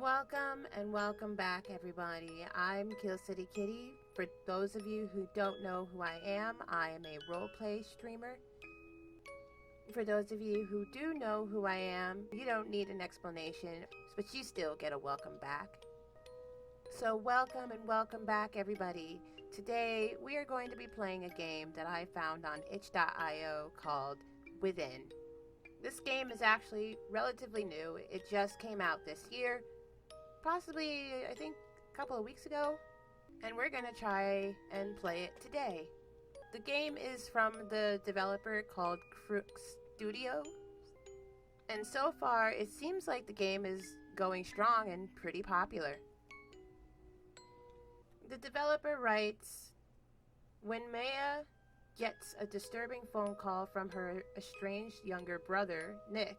Welcome and welcome back, everybody. I'm Kill City Kitty. For those of you who don't know who I am a roleplay streamer. For those of you who do know who I am, you don't need an explanation, but you still get a welcome back. So welcome and welcome back, everybody. Today we are going to be playing a game that I found on itch.io called WitHin. This game is actually relatively new. It just came out this year. Possibly, I think, a couple of weeks ago, and we're gonna try and play it today. The game is from the developer called Crux Studios, and so far it seems like the game is going strong and pretty popular. The developer writes, when Maya gets a disturbing phone call from her estranged younger brother, Nick,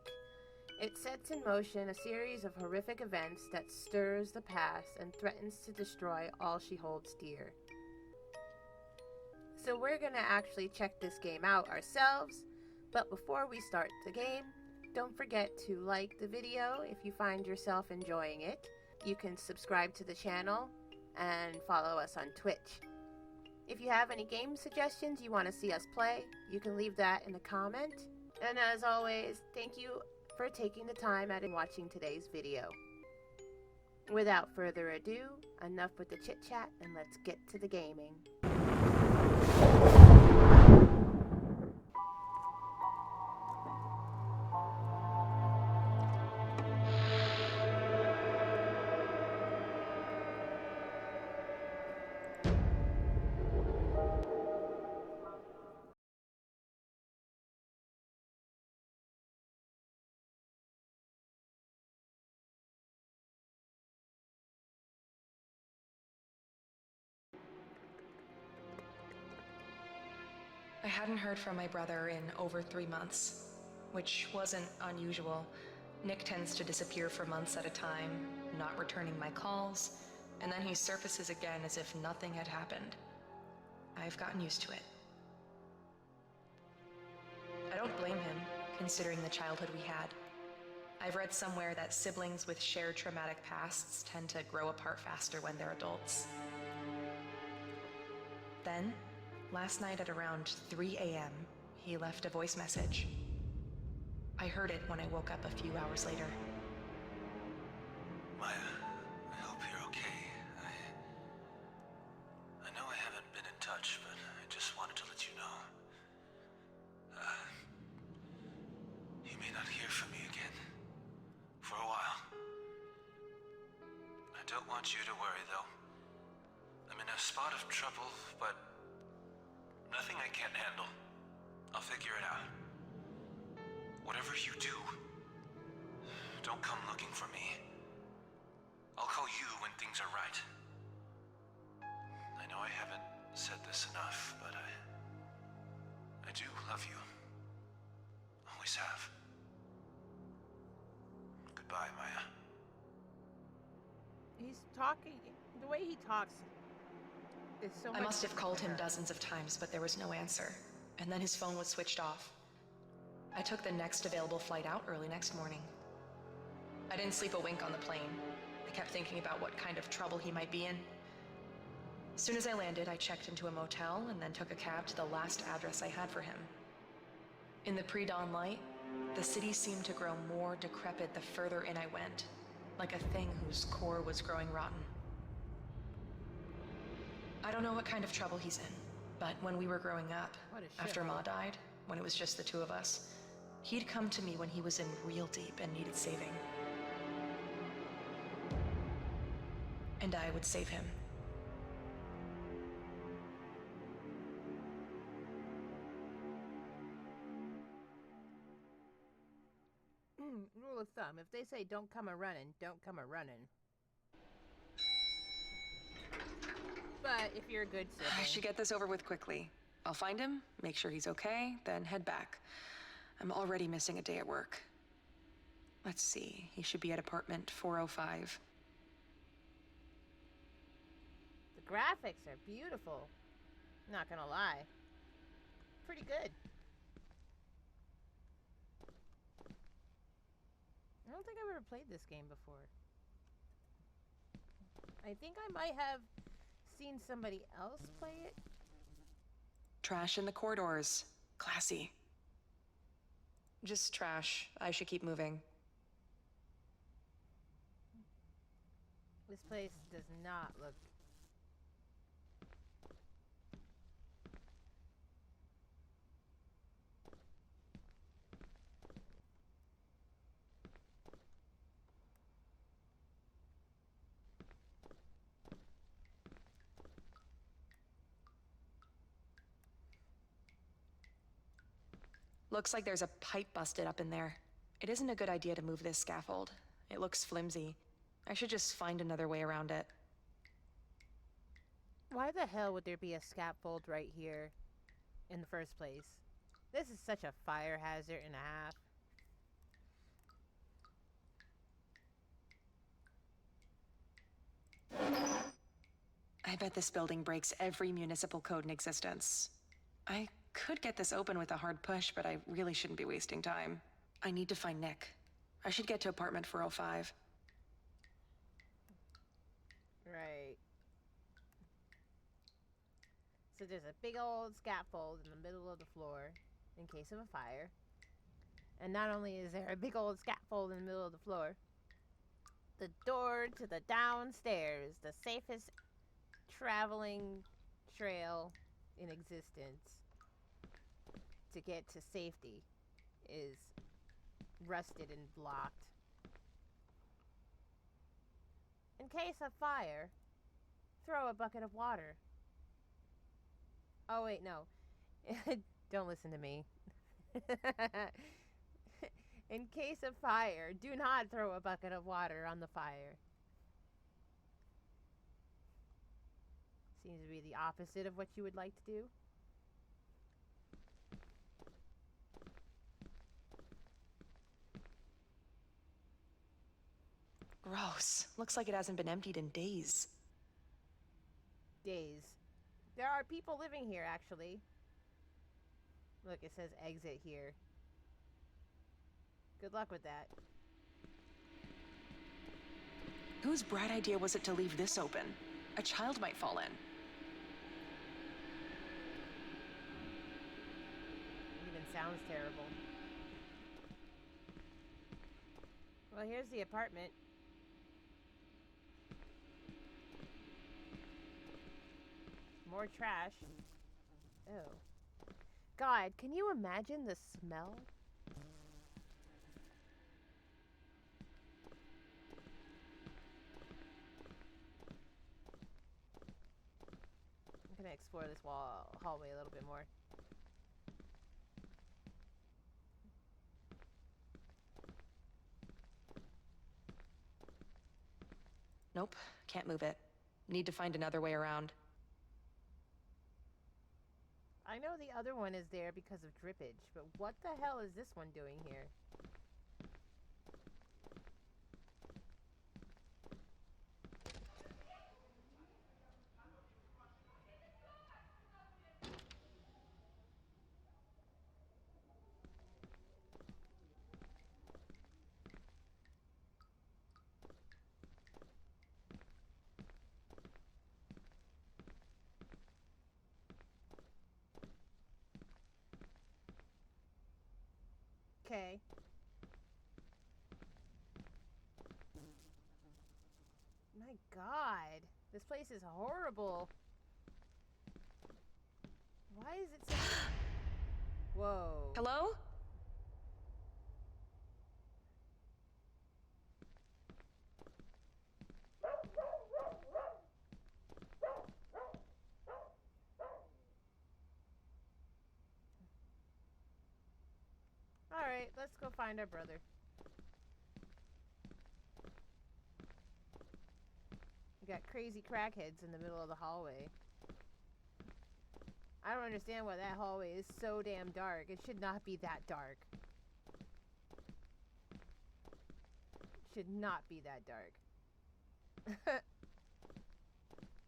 it sets in motion a series of horrific events that stirs the past and threatens to destroy all she holds dear. So we're going to actually check this game out ourselves, but before we start the game, don't forget to like the video if you find yourself enjoying it. You can subscribe to the channel and follow us on Twitch. If you have any game suggestions you want to see us play, you can leave that in a comment. And as always, thank you for taking the time out and watching today's video. Without further ado, enough with the chit chat and let's get to the gaming. I hadn't heard from my brother in over 3 months, which wasn't unusual. Nick tends to disappear for months at a time, not returning my calls, and then he surfaces again as if nothing had happened. I've gotten used to it. I don't blame him, considering the childhood we had. I've read somewhere that siblings with shared traumatic pasts tend to grow apart faster when they're adults. Then, last night at around 3 a.m., he left a voice message. I heard it when I woke up a few hours later. Maya, I hope you're okay. I know I haven't been in touch, but I just wanted to let you know. You may not hear from me again. For a while. I don't want you to worry, though. I'm in a spot of trouble, but nothing I can't handle. I'll figure it out. Whatever you do, don't come looking for me. I'll call you when things are right. I know I haven't said this enough, but I do love you. Always have. Goodbye, Maya. He's talking, the way he talks is so much. I must have called him dozens of times, but there was no answer, and then his phone was switched off. I took the next available flight out early next morning. I didn't sleep a wink on the plane. I kept thinking about what kind of trouble he might be in. As soon as I landed, I checked into a motel and then took a cab to the last address I had for him. In the pre-dawn light, the city seemed to grow more decrepit the further in I went, like a thing whose core was growing rotten. I don't know what kind of trouble he's in, but when we were growing up, after Ma died, when it was just the two of us, he'd come to me when he was in real deep and needed saving. And I would save him. Rule of thumb, if they say don't come a-running, don't come a-running. But if you're a good sibling... I should get this over with quickly. I'll find him, make sure he's okay, then head back. I'm already missing a day at work. Let's see, he should be at apartment 405. The graphics are beautiful. Not gonna lie. Pretty good. I don't think I've ever played this game before. I think I might have seen somebody else play it. Trash in the corridors. Classy. Just trash. I should keep moving. This place does not look... Looks like there's a pipe busted up in there. It isn't a good idea to move this scaffold. It looks flimsy. I should just find another way around it. Why the hell would there be a scaffold right here in the first place? This is such a fire hazard and a half. I bet this building breaks every municipal code in existence. I could get this open with a hard push, but I really shouldn't be wasting time. I need to find Nick. I should get to apartment 405. Right. So there's a big old scaffold in the middle of the floor in case of a fire. And not only is there a big old scaffold in the middle of the floor, the door to the downstairs, the safest traveling trail in existence to get to safety, is rusted and blocked. In case of fire, throw a bucket of water. Oh, wait, no. Don't listen to me. In case of fire, do not throw a bucket of water on the fire. Seems to be the opposite of what you would like to do. Gross. Looks like it hasn't been emptied in days. Days. There are people living here, actually. Look, it says exit here. Good luck with that. Whose bright idea was it to leave this open? A child might fall in. It even sounds terrible. Well, here's the apartment. More trash. Oh. God, can you imagine the smell? I'm gonna explore this hallway a little bit more. Nope, can't move it. Need to find another way around. I know the other one is there because of drippage, but what the hell is this one doing here? Okay. My God, this place is horrible. Why is it so... Whoa. Hello? Alright, let's go find our brother. We got crazy crackheads in the middle of the hallway. I don't understand why that hallway is so damn dark. It should not be that dark. It should not be that dark.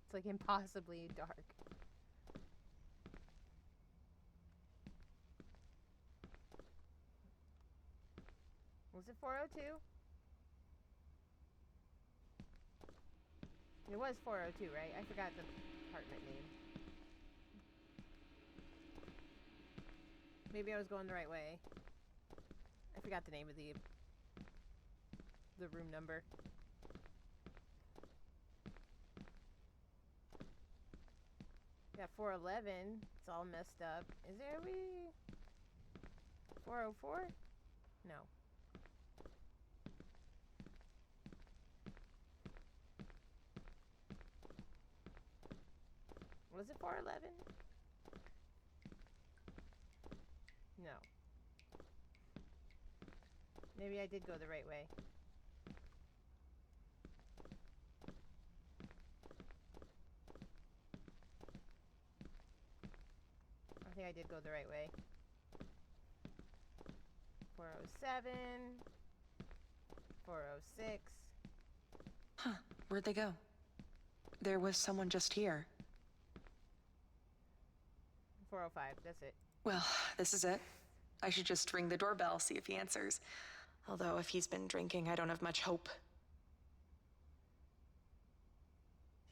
It's like impossibly dark. Was it 402? It was 402, right? I forgot the apartment name. Maybe I was going the right way. I forgot the name of the room number. Got 411. It's all messed up. Is there 404? No. Was it 411? No. Maybe I did go the right way. I think I did go the right way. 407. 406. Huh, where'd they go? There was someone just here. 405, that's it. Well, this is it. I should just ring the doorbell, see if he answers. Although if he's been drinking, I don't have much hope.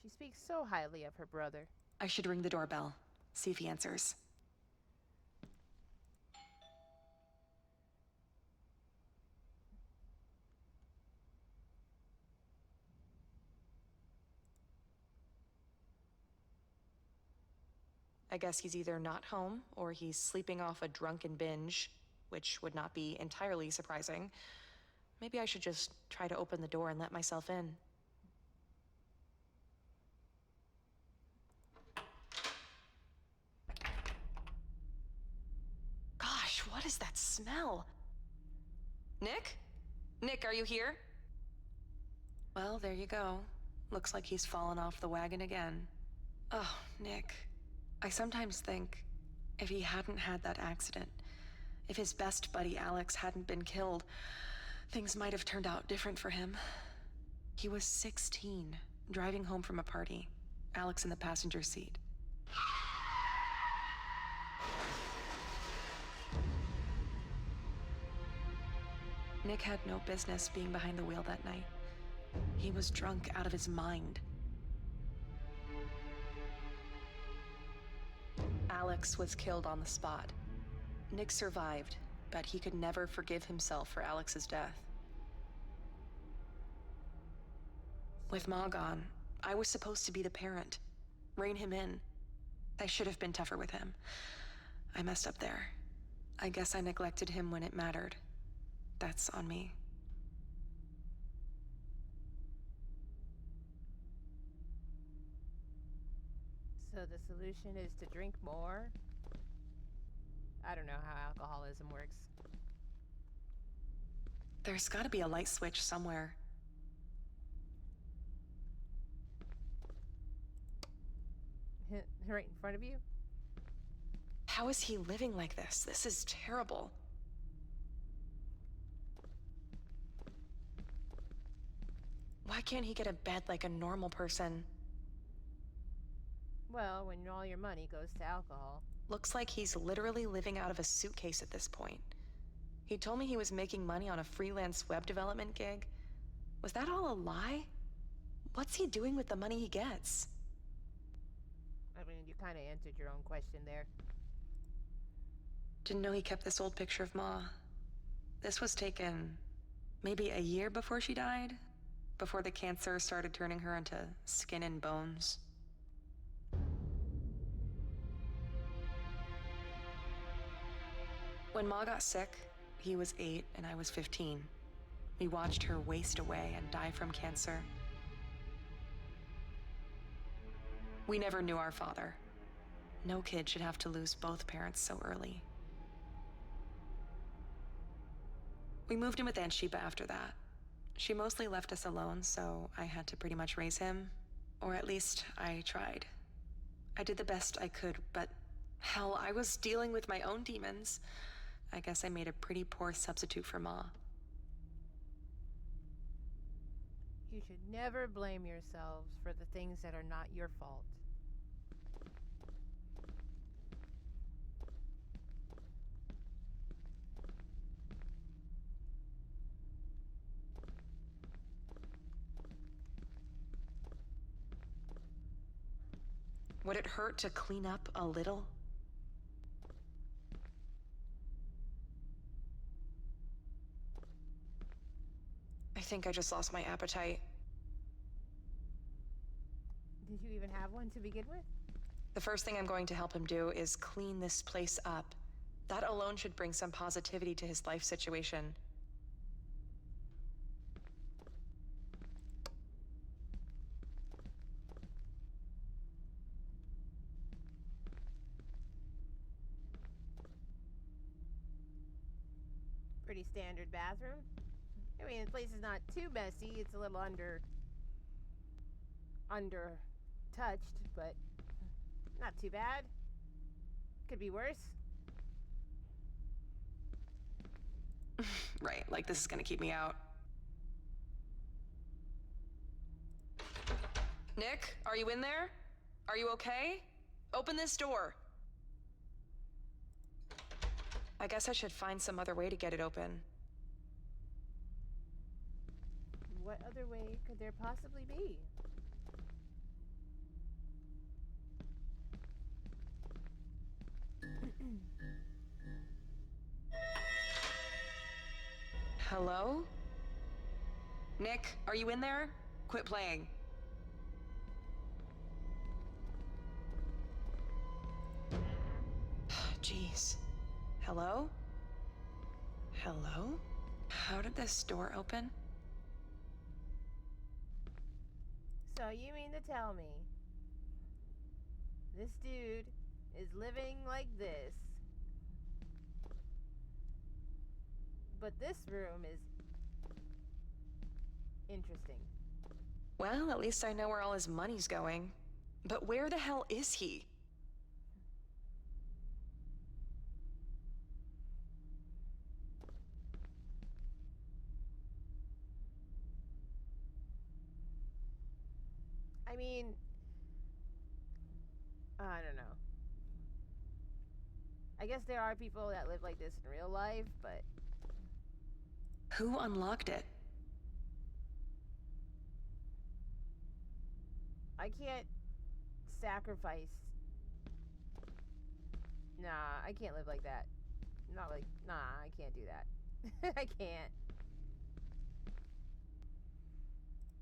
She speaks so highly of her brother. I should ring the doorbell, see if he answers. I guess he's either not home, or he's sleeping off a drunken binge, which would not be entirely surprising. Maybe I should just try to open the door and let myself in. Gosh, what is that smell? Nick? Nick, are you here? Well, there you go. Looks like he's fallen off the wagon again. Oh, Nick. I sometimes think, if he hadn't had that accident, if his best buddy Alex hadn't been killed, things might have turned out different for him. He was 16, driving home from a party. Alex in the passenger seat. Nick had no business being behind the wheel that night. He was drunk out of his mind. Alex was killed on the spot. Nick survived, but he could never forgive himself for Alex's death. With Ma gone, I was supposed to be the parent, rein him in. I should have been tougher with him. I messed up there. I guess I neglected him when it mattered. That's on me. So the solution is to drink more? I don't know how alcoholism works. There's gotta be a light switch somewhere. Right in front of you? How is he living like this? This is terrible. Why can't he get a bed like a normal person? Well, when all your money goes to alcohol. Looks like he's literally living out of a suitcase at this point. He told me he was making money on a freelance web development gig. Was that all a lie? What's he doing with the money he gets? I mean, you kind of answered your own question there. Didn't know he kept this old picture of Ma. This was taken maybe a year before she died, before the cancer started turning her into skin and bones. When Ma got sick, he was 8 and I was 15. We watched her waste away and die from cancer. We never knew our father. No kid should have to lose both parents so early. We moved in with Aunt Sheba after that. She mostly left us alone, so I had to pretty much raise him. Or at least I tried. I did the best I could, but hell, I was dealing with my own demons. I guess I made a pretty poor substitute for Ma. You should never blame yourselves for the things that are not your fault. Would it hurt to clean up a little? I think I just lost my appetite. Did you even have one to begin with? The first thing I'm going to help him do is clean this place up. That alone should bring some positivity to his life situation. Pretty standard bathroom. I mean, the place is not too messy. It's a little under touched, but not too bad. Could be worse. Right, like this is gonna keep me out. Nick, are you in there? Are you okay? Open this door. I guess I should find some other way to get it open. What other way could there possibly be? Hello? Nick, are you in there? Quit playing. Jeez. Hello? Hello? How did this door open? So you mean to tell me this dude is living like this, but this room is interesting? Well, at least I know where all his money's going. But where the hell is he? I mean, I don't know. I guess there are people that live like this in real life, but Who unlocked it? I can't sacrifice. Nah, I can't live like that. Not like, nah, I can't do that. I can't.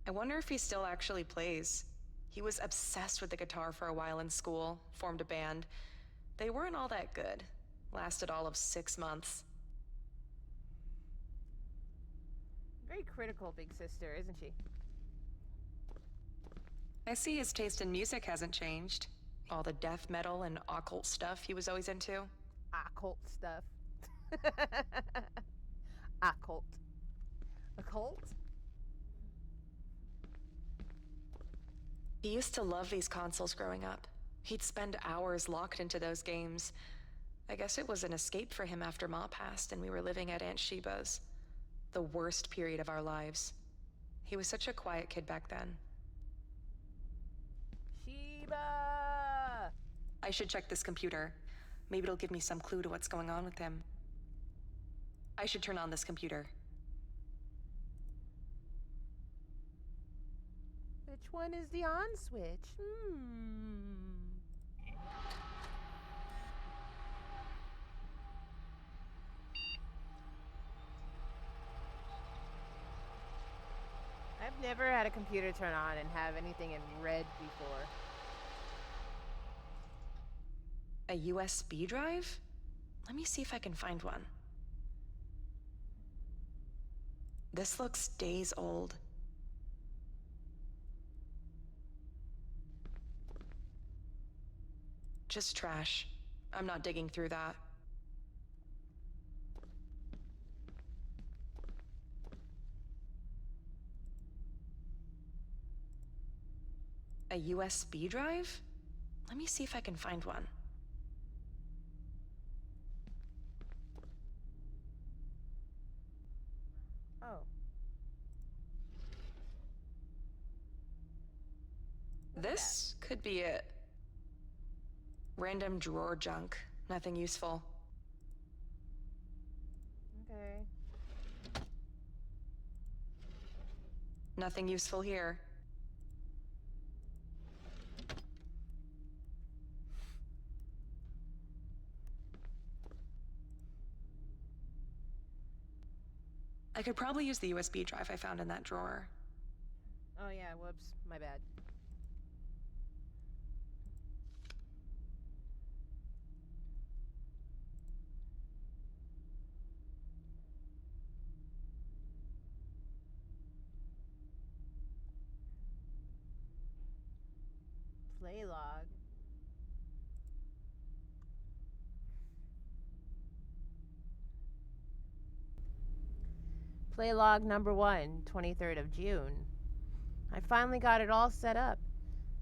I wonder if he still actually plays. He was obsessed with the guitar for a while in school, formed a band. They weren't all that good. Lasted all of 6 months. Very critical, big sister, isn't she? I see his taste in music hasn't changed. All the death metal and occult stuff he was always into. Occult stuff. Occult. Occult? He used to love these consoles growing up. He'd spend hours locked into those games. I guess it was an escape for him after Ma passed and we were living at Aunt Sheba's. The worst period of our lives. He was such a quiet kid back then. Sheba! I should check this computer. Maybe it'll give me some clue to what's going on with him. I should turn on this computer. Which one is the on switch? I've never had a computer turn on and have anything in red before. A USB drive? Let me see if I can find one. This looks days old. Just trash. I'm not digging through that. A USB drive? Let me see if I can find one. Oh. This could be it. Random drawer junk. Nothing useful. Okay. Nothing useful here. I could probably use the USB drive I found in that drawer. Oh yeah, whoops, my bad. Play log. Play log number 1, 23rd of June. I finally got it all set up.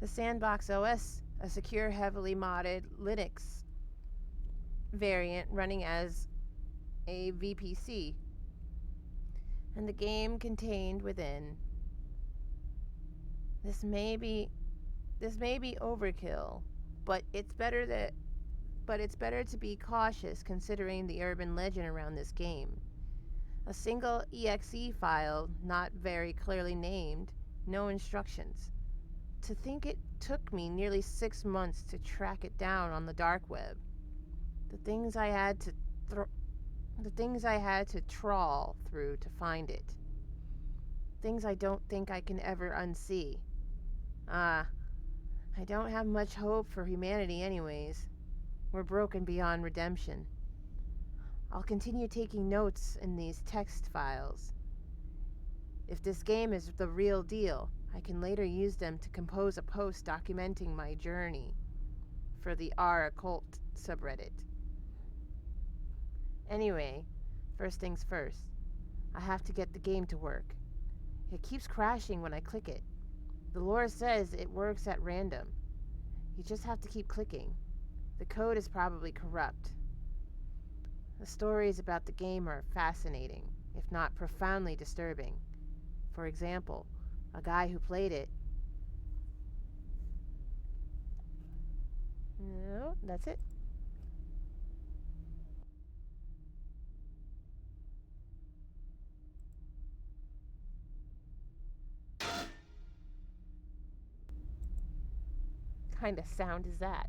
The Sandbox OS, a secure, heavily modded Linux variant running as a VPC, and the game contained within. This may be overkill, but it's better to be cautious considering the urban legend around this game. A single exe file, not very clearly named, no instructions. To think it took me nearly 6 months to track it down on the dark web. The things I had to trawl through to find it. Things I don't think I can ever unsee. I don't have much hope for humanity anyways. We're broken beyond redemption. I'll continue taking notes in these text files. If this game is the real deal, I can later use them to compose a post documenting my journey for the r/occult subreddit. Anyway, first things first, I have to get the game to work. It keeps crashing when I click it. The lore says it works at random. You just have to keep clicking. The code is probably corrupt. The stories about the game are fascinating, if not profoundly disturbing. For example, a guy who played it... No, that's it. Kind of sound is that?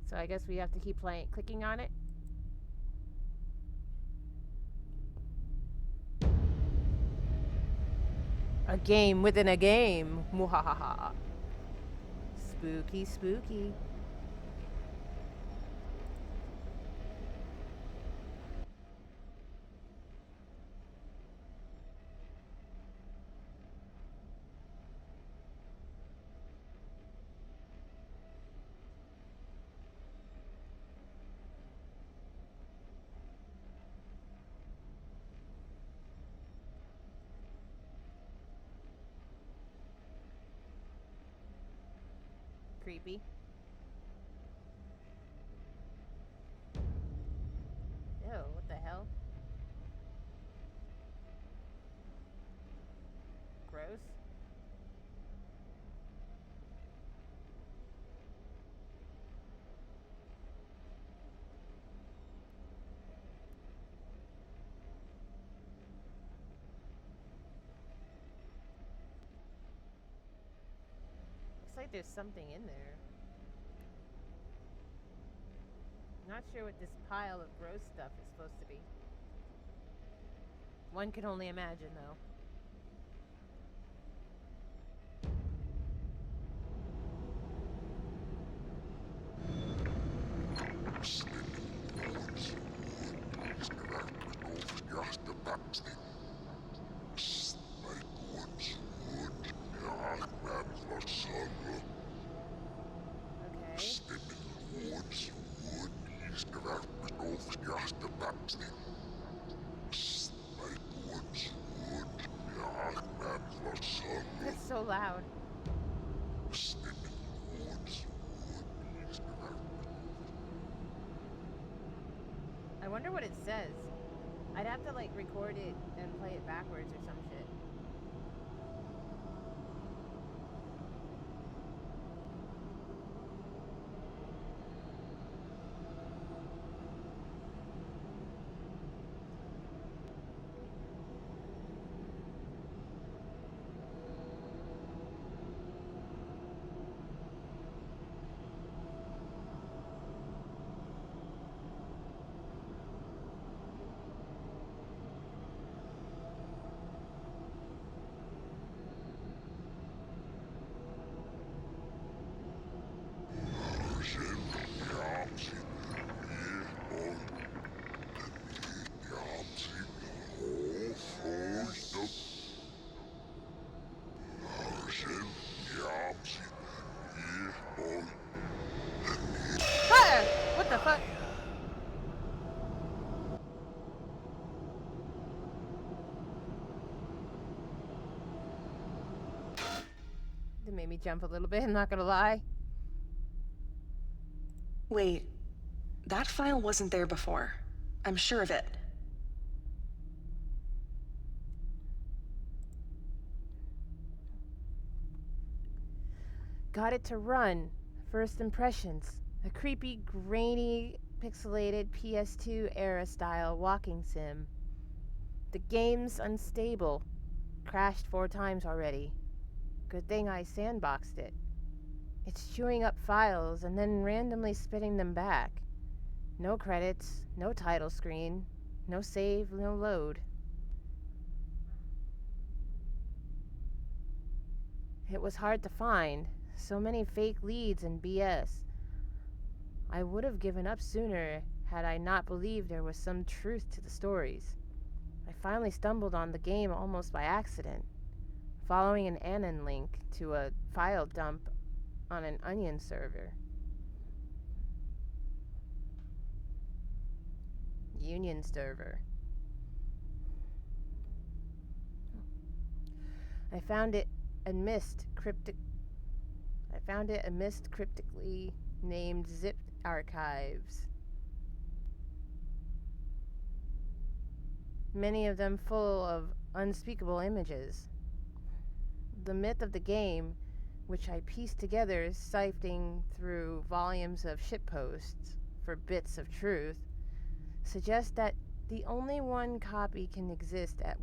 So I guess we have to keep clicking on it. A game within a game. Muhahaha. Spooky, spooky. Creepy. Ew, what the hell? Gross. Looks like there's something in there. Not sure what this pile of gross stuff is supposed to be. One can only imagine, though. That's so loud. I wonder what it says. I'd have to like record it and play it backwards or some shit. fuck? That made me jump a little bit, I'm not gonna lie. Wait, that file wasn't there before. I'm sure of it. Got it to run. First impressions. A creepy, grainy, pixelated PS2 era style walking sim. The game's unstable. Crashed 4 times already. Good thing I sandboxed it. It's chewing up files and then randomly spitting them back. No credits, no title screen, no save, no load. It was hard to find. So many fake leads and BS. I would have given up sooner had I not believed there was some truth to the stories. I finally stumbled on the game almost by accident, following an anon link to a file dump on an Onion server. Union server. I found it amidst cryptically named zipped archives. Many of them full of unspeakable images. The myth of the game, which I pieced together sifting through volumes of shitposts for bits of truth, suggests that only one copy can exist at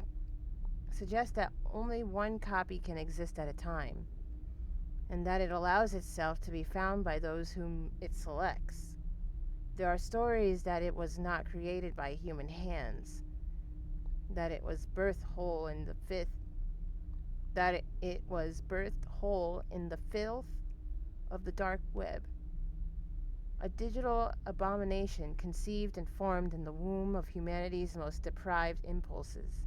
a time, and that it allows itself to be found by those whom it selects. There are stories that it was not created by human hands, that it was birthed whole in the filth of the dark web, a digital abomination conceived and formed in the womb of humanity's most depraved impulses.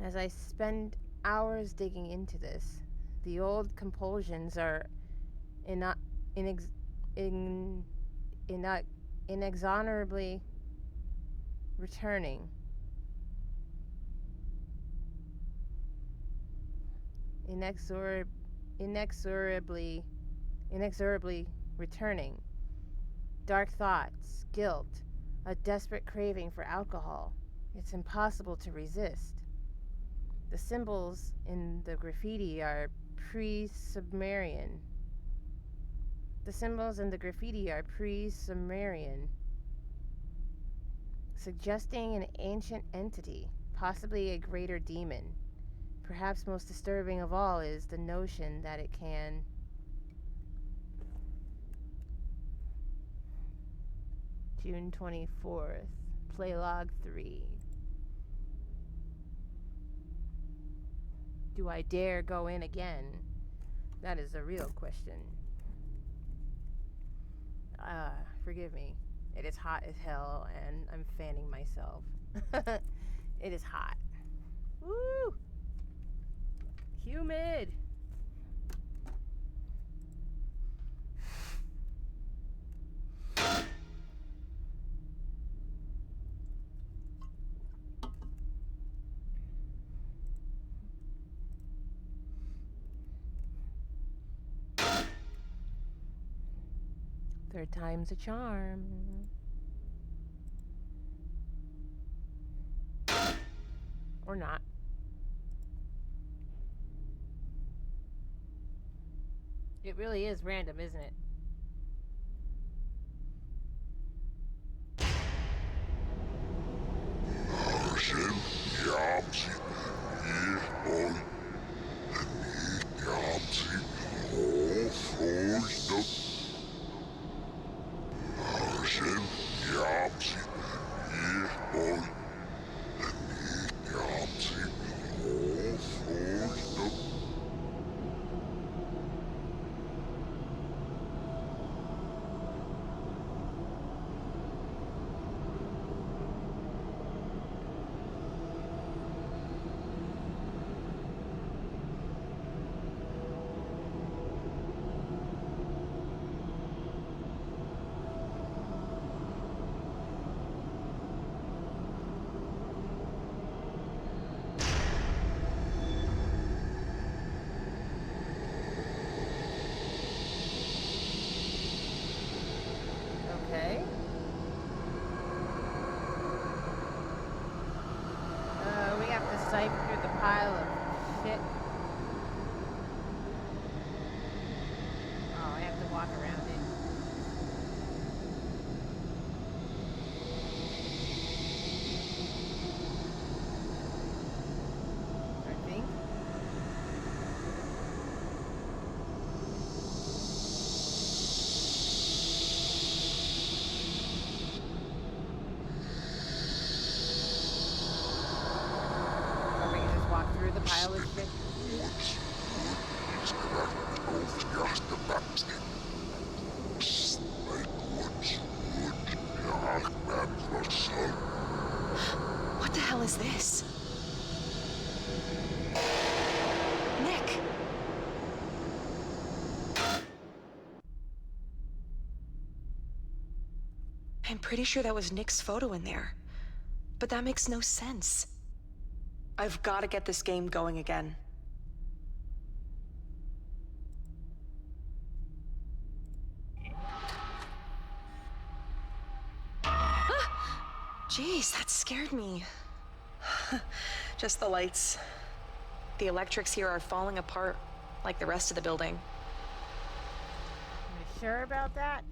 As I spend hours digging into this, the old compulsions are inexorably returning. Inexorably returning. Dark thoughts, guilt, a desperate craving for alcohol. It's impossible to resist. The symbols in the graffiti are pre-Sumerian. Suggesting an ancient entity, possibly a greater demon. Perhaps most disturbing of all is the notion that it can June 24th, play log 3. Do I dare go in again? That is a real question. Forgive me. It is hot as hell and I'm fanning myself. It is hot. Woo! Humid. Third time's a charm. Or not. It really is random, isn't it? shit. Oh, I have to walk around it. I think. Or we can just walk through the pile of shit. What the hell is this? Nick! I'm pretty sure that was Nick's photo in there. But that makes no sense. I've got to get this game going again. Jeez, that scared me. Just the lights. The electrics here are falling apart, like the rest of the building. You sure about that?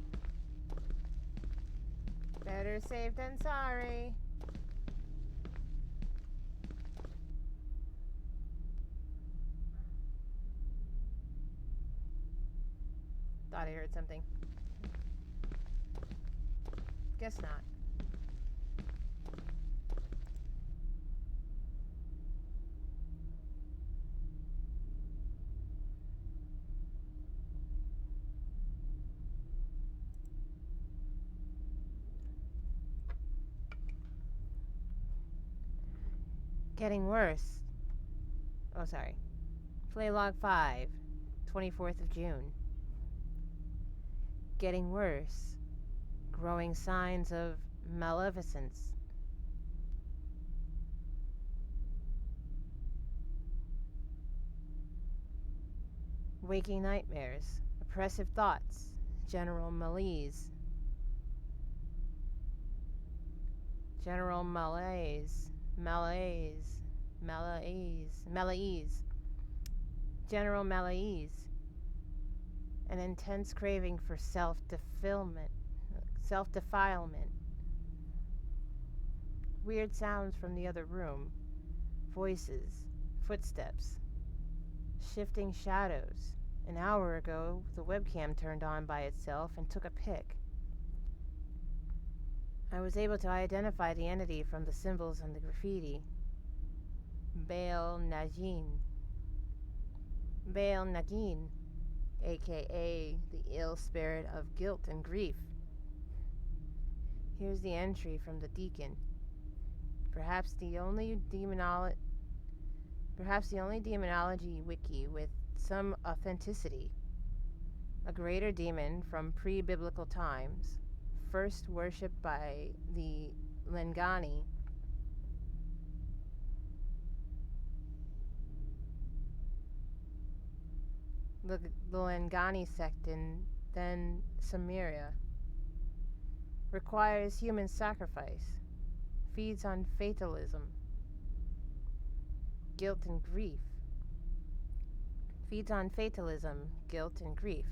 Better safe than sorry. Thought I heard something. Guess not. Getting worse. Oh, sorry. Play log 5, 24th of June. Getting worse. Growing signs of maleficence. Waking nightmares. Oppressive thoughts. General malaise. General malaise. Malaise. Malaise. Malaise. General malaise. An intense craving for self-defilement. Self-defilement. Weird sounds from the other room. Voices. Footsteps. Shifting shadows. An hour ago, the webcam turned on by itself and took a pic. I was able to identify the entity from the symbols on the graffiti. Baal Najin. Baal Nagin, aka the ill spirit of guilt and grief. Here's the entry from the deacon. Perhaps the only demonology wiki with some authenticity. A greater demon from pre-biblical times, first worshipped by the Lengani. The Lengani sect in then Samaria. Requires human sacrifice. Feeds on fatalism. Guilt and grief. Feeds on fatalism, guilt, and grief.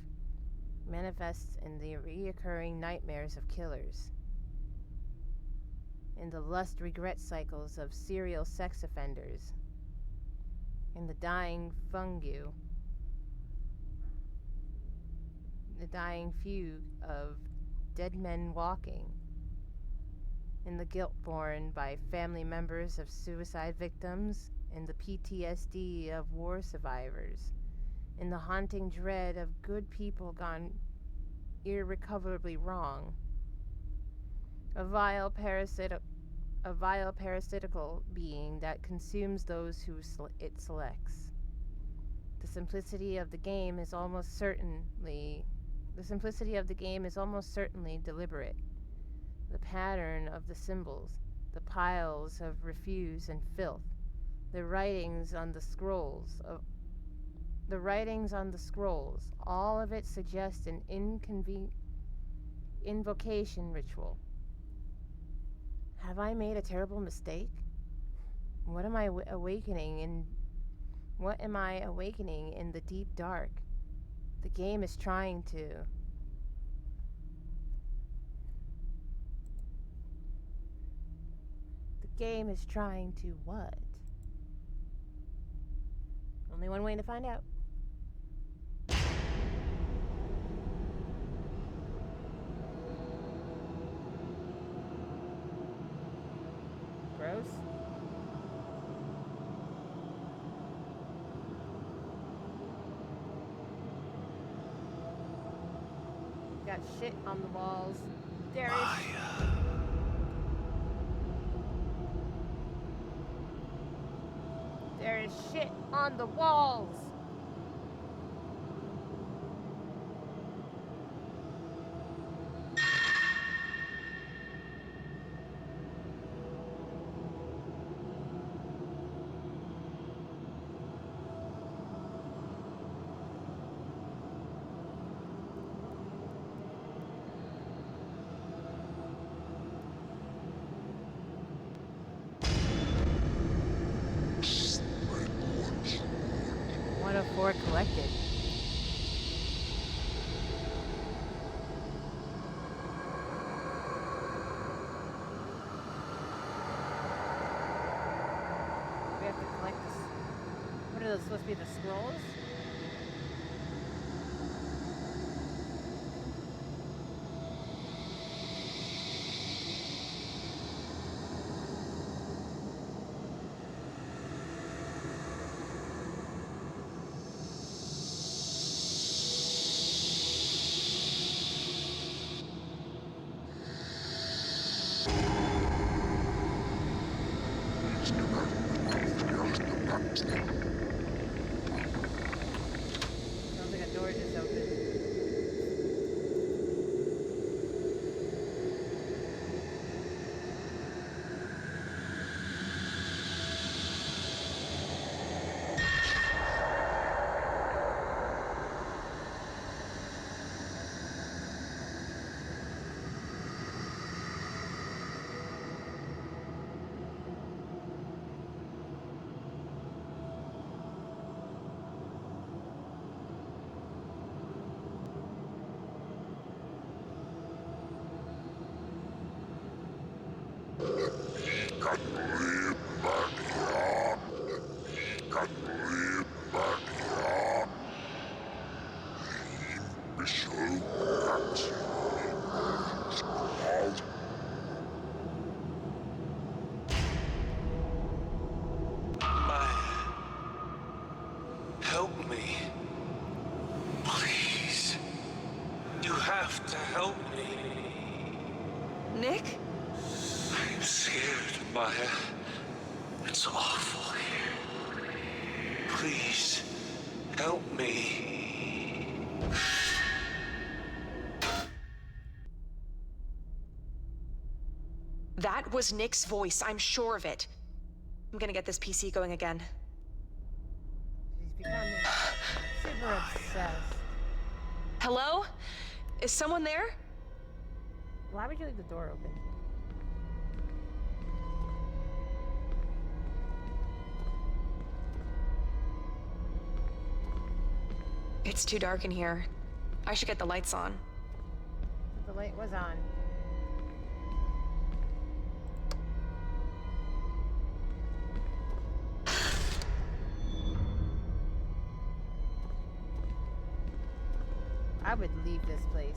Manifests in the reoccurring nightmares of killers. In the lust-regret cycles of serial sex offenders. In the dying fungi. The dying fugue of dead men walking. In the guilt borne by family members of suicide victims. In the PTSD of war survivors. In the haunting dread of good people gone irrecoverably wrong. A vile parasitical being that consumes those who it selects. The simplicity of the game is almost certainly deliberate. The pattern of the symbols, the piles of refuse and filth, the writings on the scrolls, all of it suggests an invocation ritual. Have I made a terrible mistake? What am I awakening What am I awakening in the deep dark? The game is trying to. The game is trying to what? Only one way to find out. Gross. Got shit on the walls. There is. There is shit on the walls. One of four collected. We have to collect this. What are those supposed to be, the scrolls? Sounds like a door just opened. Help me. Please. You have to help me. Nick? I'm scared, Maya. It's awful here. Please, help me. That was Nick's voice, I'm sure of it. I'm gonna get this PC going again. She's becoming super obsessed. Hello? Is someone there? Why would you leave the door open? It's too dark in here. I should get the lights on. The light was on. I would leave this place.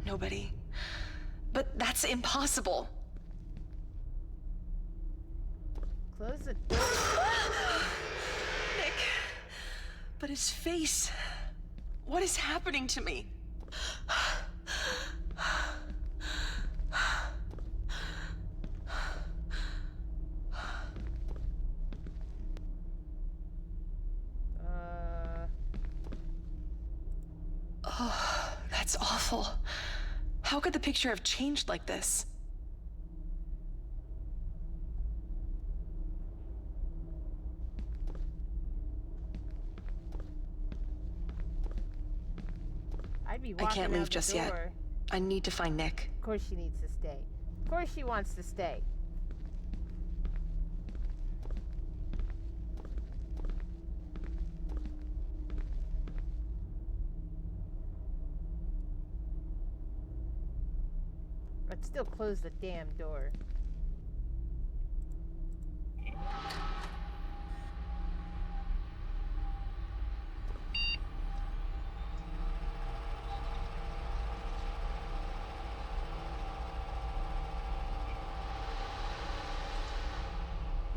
Nobody. But that's impossible. Close the door. Nick. But his face. What is happening to me? Oh, that's awful. How could the picture have changed like this? I'd be I walking can't out leave the just yet. door. I need to find Nick. Of course she needs to stay. Of course she wants to stay. But still close the damn door.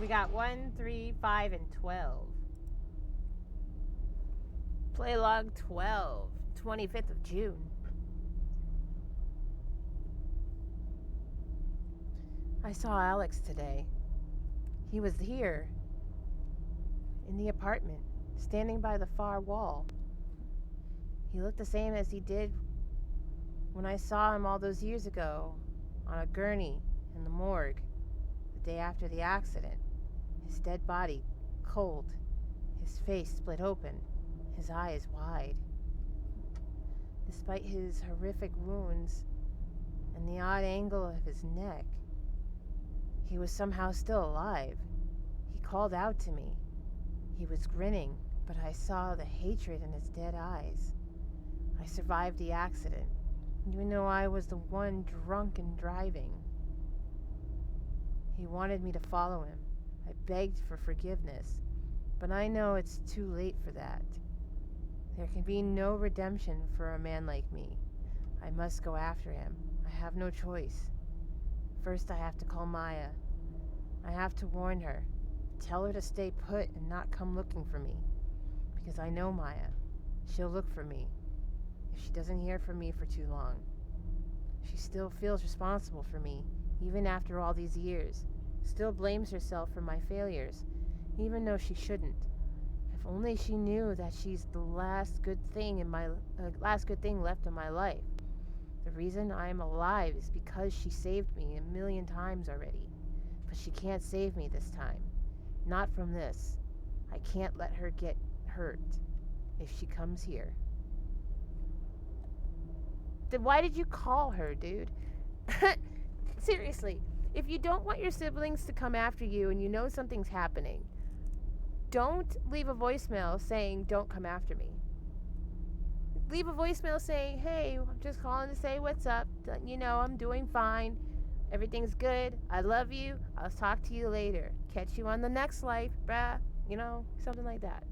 We got 1, 3, 5, and 12. Play log 12, 25th of June. I saw Alex today. He was here, in the apartment, standing by the far wall. He looked the same as he did when I saw him all those years ago on a gurney in the morgue the day after the accident. His dead body, cold, his face split open, his eyes wide. Despite his horrific wounds and the odd angle of his neck, he was somehow still alive. He called out to me. He was grinning, but I saw the hatred in his dead eyes. I survived the accident, even though I was the one drunk and driving. He wanted me to follow him. I begged for forgiveness, but I know it's too late for that. There can be no redemption for a man like me. I must go after him. I have no choice. First, I have to call Maya. I have to warn her. Tell her to stay put and not come looking for me. Because I know Maya. She'll look for me. If she doesn't hear from me for too long. She still feels responsible for me, even after all these years. Still blames herself for my failures, even though she shouldn't. If only she knew that she's the last good thing left in my life. The reason I'm alive is because she saved me a million times already. But she can't save me this time. Not from this. I can't let her get hurt if she comes here. Then why did you call her, dude? Seriously, if you don't want your siblings to come after you and you know something's happening, don't leave a voicemail saying, don't come after me. Leave a voicemail saying, hey, I'm just calling to say what's up. You know, I'm doing fine. Everything's good. I love you. I'll talk to you later. Catch you on the next life, bruh. You know, something like that.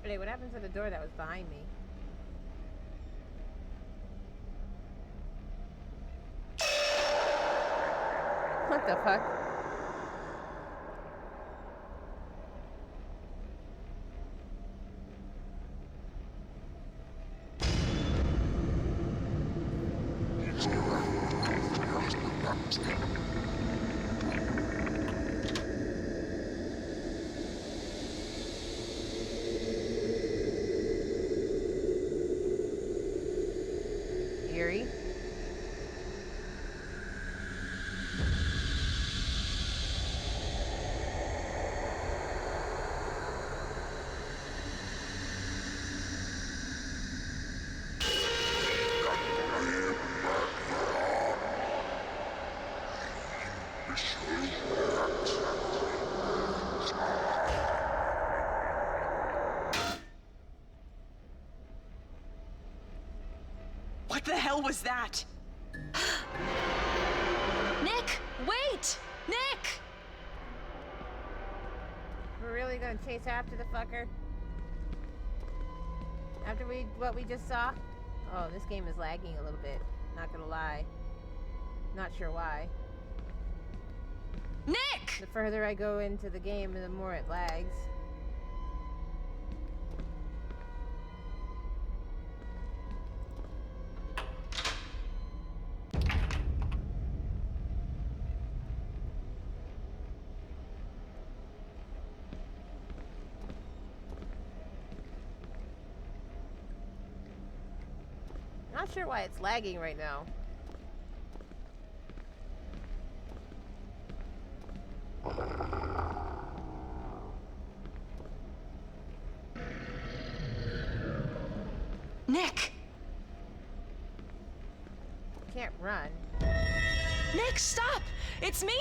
Hey, what happened to the door that was behind me? What the fuck? Eerie. What the hell was that? gonna chase after the fucker? After what we just saw? Oh, this game is lagging a little bit. Not gonna lie. Not sure why. Nick! The further I go into the game, the more it lags. Not sure why it's lagging right now. Nick! Can't run. Nick, stop! It's me!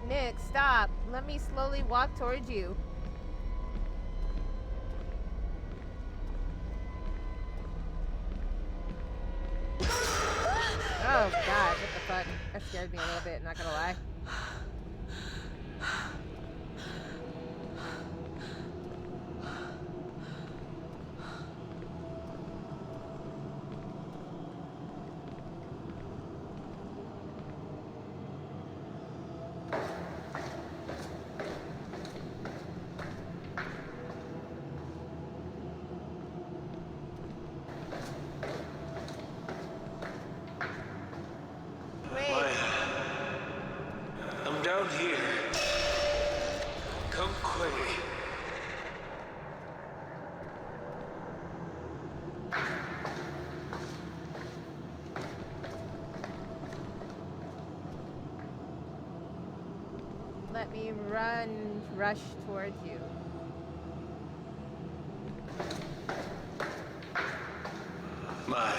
Nick, stop. Let me slowly walk towards you. Oh god, what the fuck? That scared me a little bit, not gonna lie. I'm down here. Come quick. Let me rush towards you. Maya,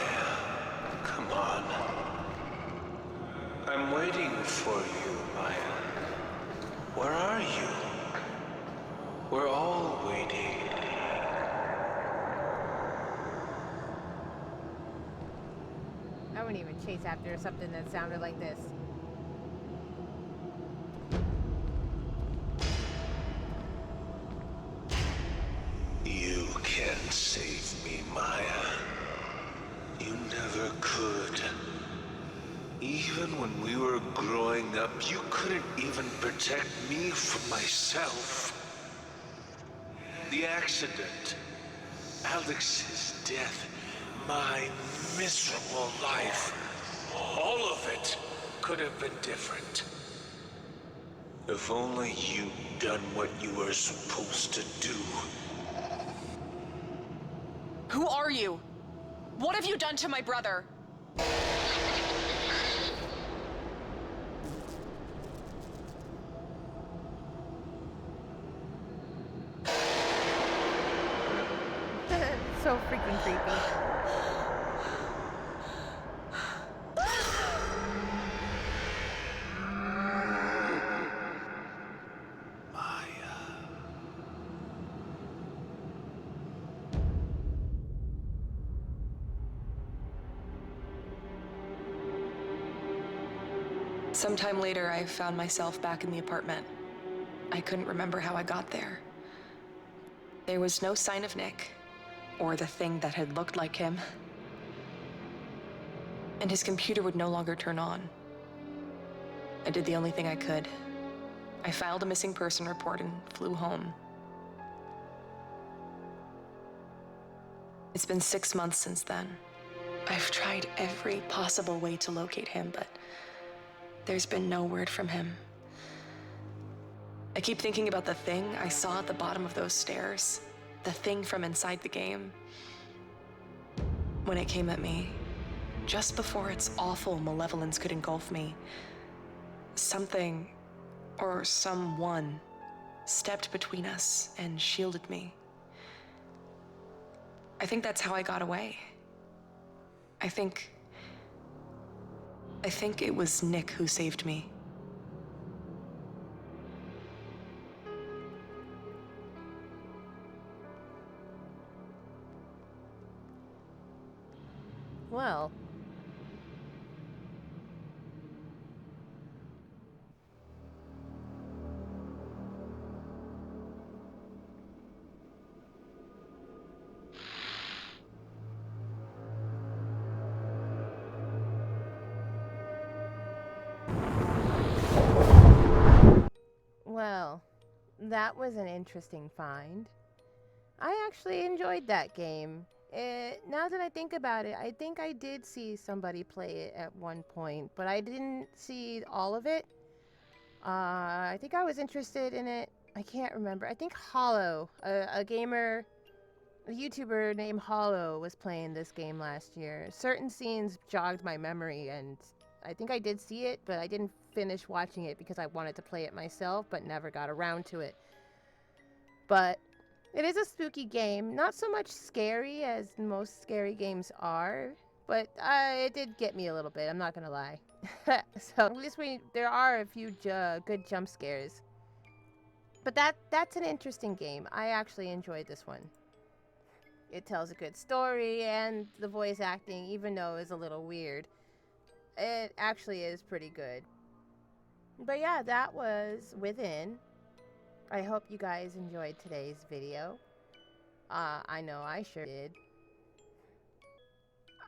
come on. I'm waiting for you, Maya. Where are you? We're all waiting. I wouldn't even chase after something that sounded like this. You can't save me, Maya. You never could. Even when we were growing up, you couldn't even protect me from myself. The accident, Alex's death, my miserable life, all of it could have been different. If only you'd done what you were supposed to do. Who are you? What have you done to my brother? So freaking creepy. Sometime later, I found myself back in the apartment. I couldn't remember how I got there. There was no sign of Nick, or the thing that had looked like him. And his computer would no longer turn on. I did the only thing I could. I filed a missing person report and flew home. It's been 6 months since then. I've tried every possible way to locate him, but there's been no word from him. I keep thinking about the thing I saw at the bottom of those stairs. The thing from inside the game. When it came at me, just before its awful malevolence could engulf me, something, or someone, stepped between us and shielded me. I think that's how I got away. I think it was Nick who saved me. Well, That was an interesting find. I actually enjoyed that game. Now that I think about it, I think I did see somebody play it at one point, but I didn't see all of it. I think I was interested in it. I can't remember. I think Hollow, a gamer, a YouTuber named Hollow was playing this game last year. Certain scenes jogged my memory, and I think I did see it, but I didn't finish watching it because I wanted to play it myself, but never got around to it. But it is a spooky game. Not so much scary as most scary games are, but it did get me a little bit. I'm not going to lie. So at least there are a few good jump scares. But that's an interesting game. I actually enjoyed this one. It tells a good story, and the voice acting, even though it's a little weird, it actually is pretty good. But yeah, that was WitHin. I hope you guys enjoyed today's video. I know I sure did.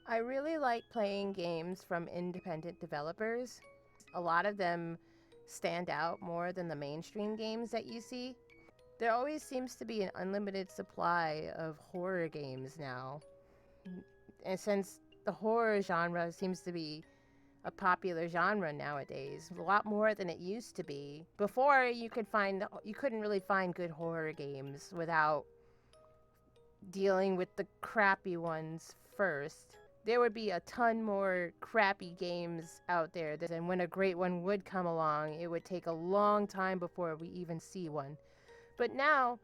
I really like playing games from independent developers. A lot of them stand out more than the mainstream games that you see. There always seems to be an unlimited supply of horror games now. And since the horror genre seems to be a popular genre nowadays, a lot more than it used to be. Before, you couldn't really find good horror games without dealing with the crappy ones first. There would be a ton more crappy games out there, and when a great one would come along, it would take a long time before we even see one. But now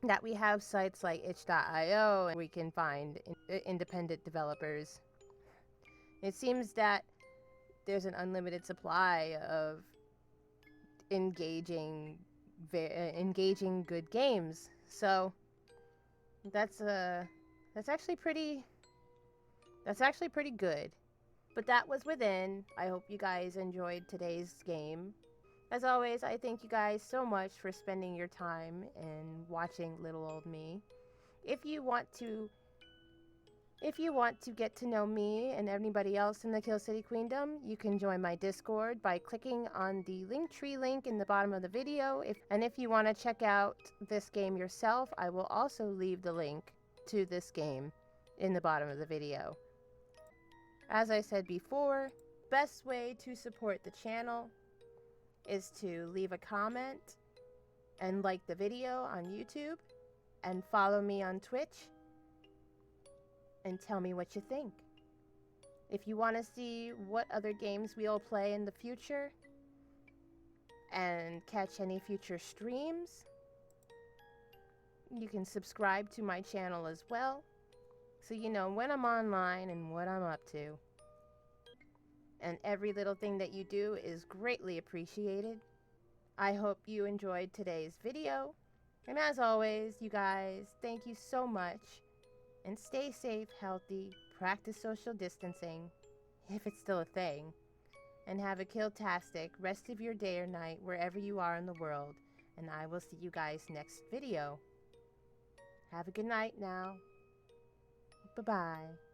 that we have sites like itch.io and we can find independent developers, it seems that there's an unlimited supply of engaging good games. So that's actually pretty good. But that was WitHin. I hope you guys enjoyed today's game. As always, I thank you guys so much for spending your time and watching little old me. If you want to get to know me and everybody else in the Kill City Queendom, you can join my Discord by clicking on the LinkTree link in the bottom of the video. If you want to check out this game yourself, I will also leave the link to this game in the bottom of the video. As I said before, best way to support the channel is to leave a comment and like the video on YouTube and follow me on Twitch and tell me what you think. If you want to see what other games we'll play in the future and catch any future streams, you can subscribe to my channel as well, so you know when I'm online and what I'm up to. And every little thing that you do is greatly appreciated. I hope you enjoyed today's video. And as always, you guys, thank you so much. And stay safe, healthy, practice social distancing, if it's still a thing. And have a kill-tastic rest of your day or night wherever you are in the world. And I will see you guys next video. Have a good night now. Bye-bye.